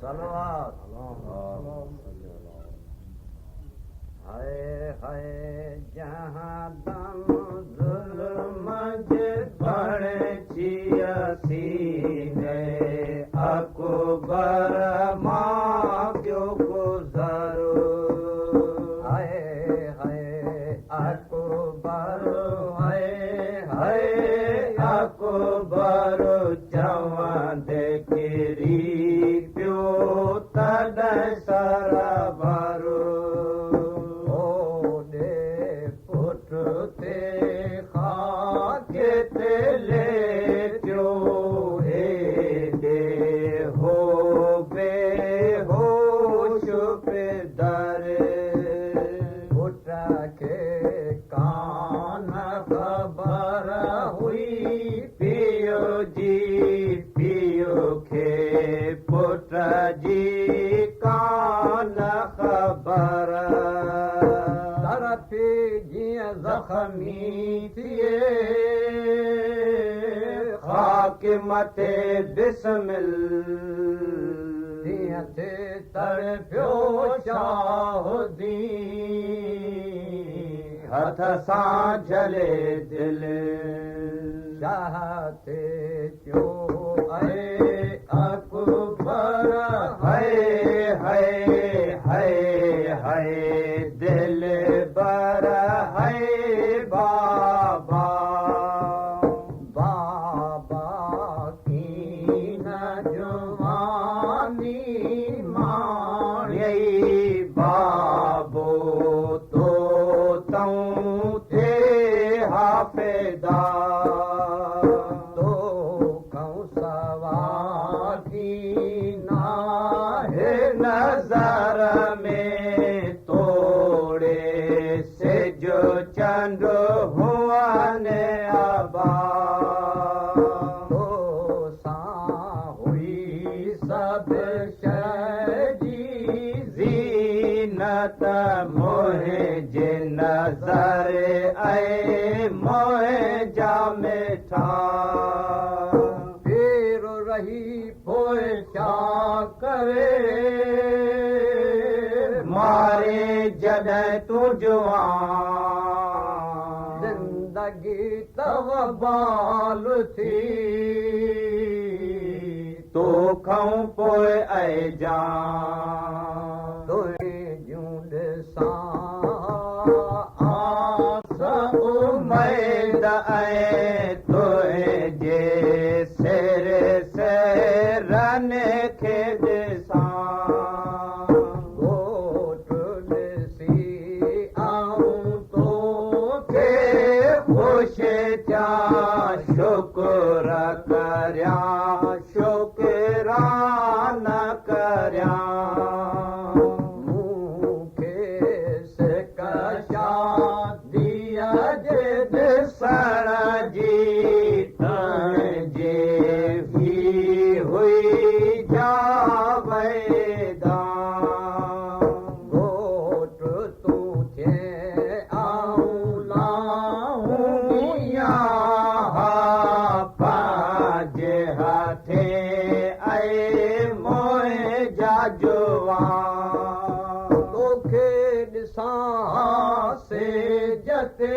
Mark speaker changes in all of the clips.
Speaker 1: सलवात हाय हाय जहां दम जुल्म जे बण छिया सीने अकबर मां क्यों गुज़रो हाय हाय अकबर हाय हाय अकबर चवंदे किरी पियो तॾहिं सर भरो ज़ख़्मी थिए ख़ाक मथे बिस्मिल तीअं ते तड़पियो शाहुदी हथ सां झले दिलि शाह ते पियो ऐं अकबर हाय हाय हाय हाय दिलि बर बाबा बाबा की न जुवानी माणी बाबो तो तूं थे हाफ़िदा तो कऊं सवारी नाहे नज़र में तोड़े जो चंद हुआने आबा तो सा हुई सब शइ जी ज़ीनत मोहे जे नज़र ऐं मोहे जा मिठा फिर रही पोइ छा करे मारे जॾहिं तूं जुवान ज़िंदगी तव बाल थी तोखां पोइ ऐं जान तुंहिंजूं ॾिसां आस उमेद ऐं तुंहिंजे सिर सिरनि खे ॾिसां शुक्र करियां शुक्रान करियां मूंखे सिकशा दिया जे ॾिसण जी तुंहिंजे ही हुई जावेदा घोट तूं थिए आऊं लाऊं तोखे ॾिसां से जते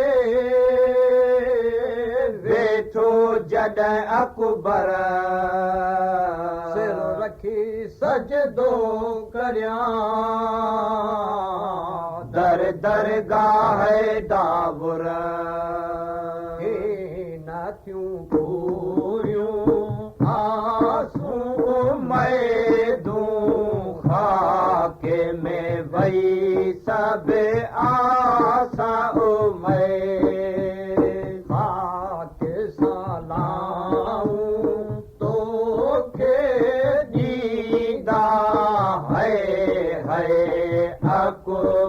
Speaker 1: वेठो जॾहिं अकबर सिर रखी सजदो करियां दर दरगाह दाबुर नाथियूं पूरियूं आसूं मैदूं खाके में वही सब आसा उमैद खाके सलाऊं तोखे ॾींदा है अकबर